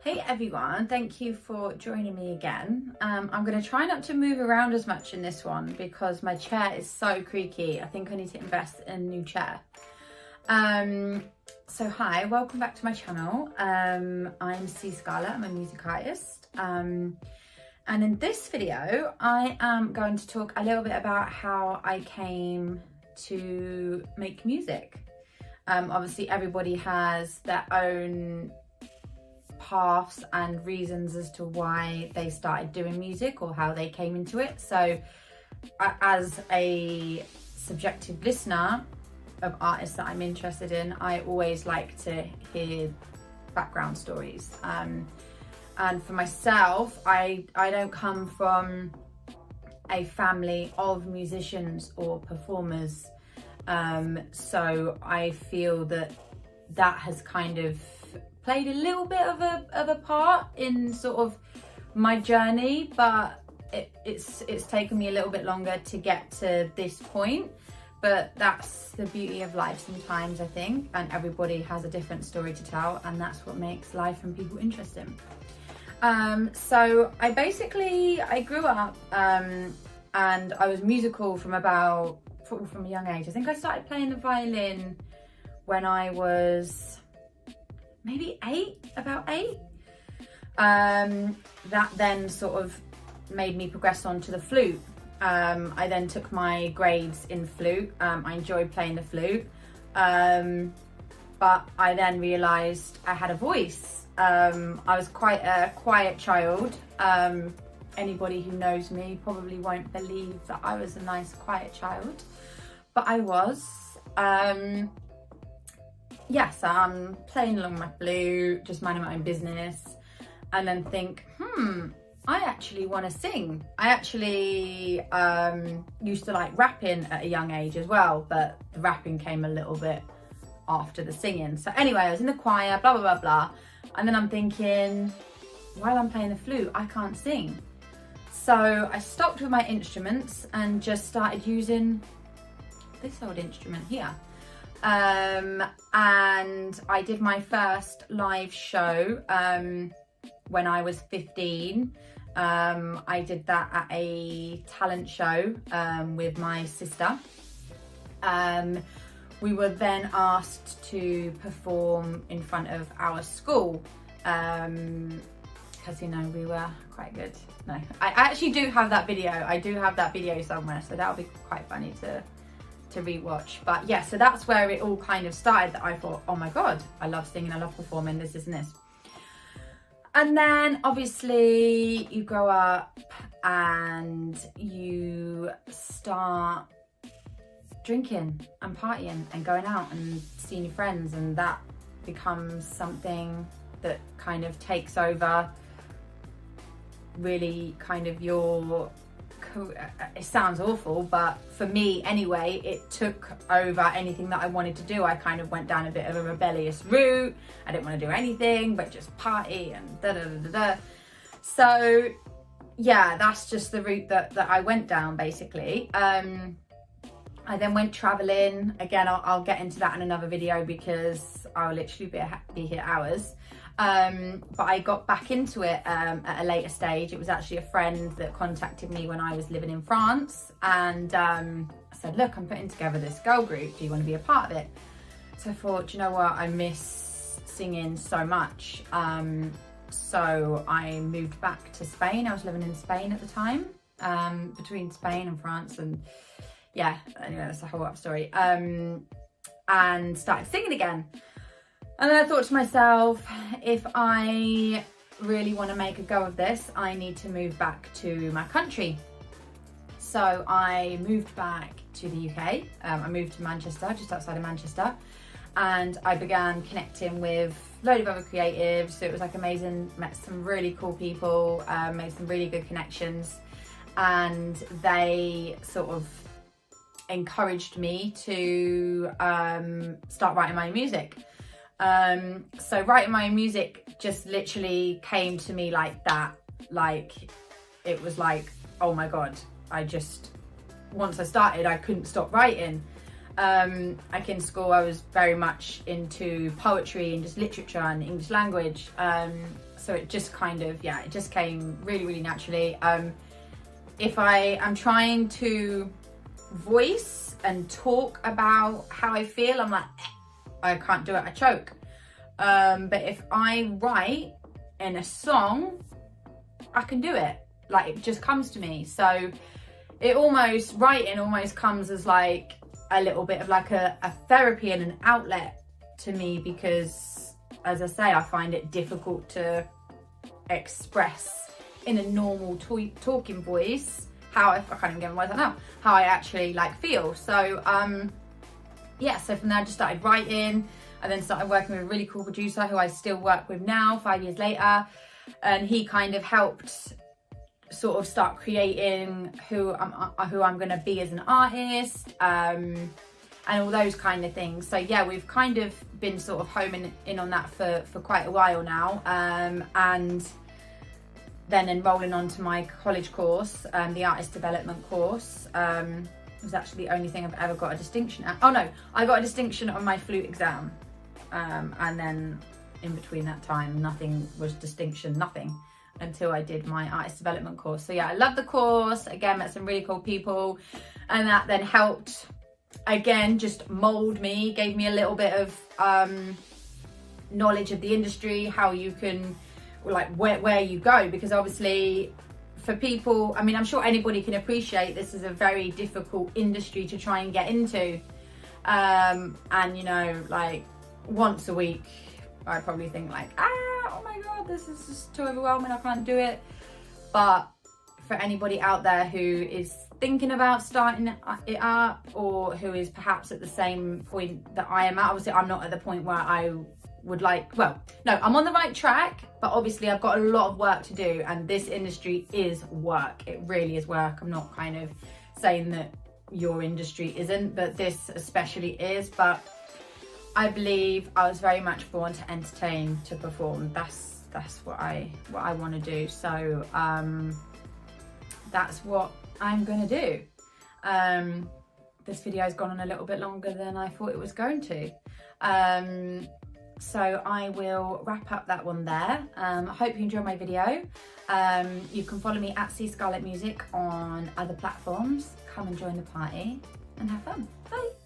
Hey everyone, thank you for joining me again. I'm going to try not to move around as much in this one because my chair is so creaky. I think I need to invest in a new chair. So hi, welcome back to my channel. I'm C Scarlet, I'm a music artist. And in this video, I am going to talk a little bit about how I came to make music. Obviously everybody has their own paths and reasons as to why they started doing music or how they came into it. So as a subjective listener of artists that I'm interested in, I always like to hear background stories. And for myself, I don't come from a family of musicians or performers. So I feel that has kind of played a little bit of a part in sort of my journey, but it's taken me a little bit longer to get to this point. But that's the beauty of life sometimes, I think, and everybody has a different story to tell, and that's what makes life and people interesting. So I grew up and I was musical from a young age. I think I started playing the violin when I was maybe about eight. That then sort of made me progress on to the flute. I then took my grades in flute. I enjoyed playing the flute, but I then realised I had a voice. I was quite a quiet child. Anybody who knows me probably won't believe that I was a nice quiet child, but I was. Yes, I'm playing along my flute, just minding my own business, and then think, I actually want to sing. I actually used to like rapping at a young age as well, but the rapping came a little bit after the singing. So anyway, I was in the choir, blah, blah, blah, blah. And then I'm thinking, while I'm playing the flute, I can't sing. So I stopped with my instruments and just started using this old instrument here. And I did my first live show when I was 15. I did that at a talent show with my sister. We were then asked to perform in front of our school because, you know, we were quite good. No, I actually do have that video. I do have that video somewhere, so that'll be quite funny to rewatch. But yeah, so that's where it all kind of started, that I thought, oh my God, I love singing, I love performing, this and this. And then obviously you grow up and you start drinking and partying and going out and seeing your friends, and that becomes something that kind of takes over really kind of your, it sounds awful, but for me anyway, it took over anything that I wanted to do. I kind of went down a bit of a rebellious route. I didn't want to do anything but just party and da da da da da. So yeah, that's just the route that I went down basically. I then went traveling. Again, I'll get into that in another video because I'll literally be here hours. But I got back into it at a later stage. It was actually a friend that contacted me when I was living in France, and I said, look, I'm putting together this girl group. Do you want to be a part of it? So I thought, do you know what? I miss singing so much. So I moved back to Spain. I was living in Spain at the time, between Spain and France, and yeah, anyway, that's a whole other story. And started singing again. And then I thought to myself, if I really want to make a go of this, I need to move back to my country. So I moved back to the UK. I moved to Manchester, just outside of Manchester. And I began connecting with a load of other creatives. So it was like amazing, met some really cool people, made some really good connections. And they sort of encouraged me to start writing my own music. So writing my own music just literally came to me like that. Like, it was like, oh my God, once I started, I couldn't stop writing. Like in school, I was very much into poetry and just literature and English language. So it just kind of, yeah, it just came really, really naturally. If I am trying to voice and talk about how I feel, I'm like, I can't do it, I choke. But if I write in a song, I can do it. Like, it just comes to me. So it almost, writing almost comes as like a little bit of like a therapy and an outlet to me, because as I say, I find it difficult to express in a normal talking voice how I can't even get my words out now, how I actually like feel. So yeah, so from there I just started writing. I then started working with a really cool producer who I still work with now 5 years later, and he kind of helped sort of start creating who I'm going to be as an artist, and all those kind of things. So yeah, we've kind of been sort of homing in on that for quite a while now, and then enrolling onto my college course, the artist development course. It was actually the only thing I've ever got a distinction at. Oh no, I got a distinction on my flute exam, and then in between that time nothing was distinction, nothing, until I did my artist development course. So yeah, I love the course. Again, met some really cool people, and that then helped again just mold me, gave me a little bit of knowledge of the industry, how you can, like, where you go, because obviously for people, I mean, I'm sure anybody can appreciate this is a very difficult industry to try and get into, and you know, like once a week I probably think like, oh my god, this is just too overwhelming, I can't do it. But for anybody out there who is thinking about starting it up, or who is perhaps at the same point that I am at, obviously I'm not at the point where I would like, well, no, I'm on the right track, but obviously I've got a lot of work to do, and this industry is work. It really is work. I'm not kind of saying that your industry isn't, but this especially is. But I believe I was very much born to entertain, to perform. That's what I want to do. So that's what I'm gonna do. This video has gone on a little bit longer than I thought it was going to. So I will wrap up that one there. I hope you enjoyed my video. You can follow me at C Scarlet Music on other platforms. Come and join the party and have fun. Bye.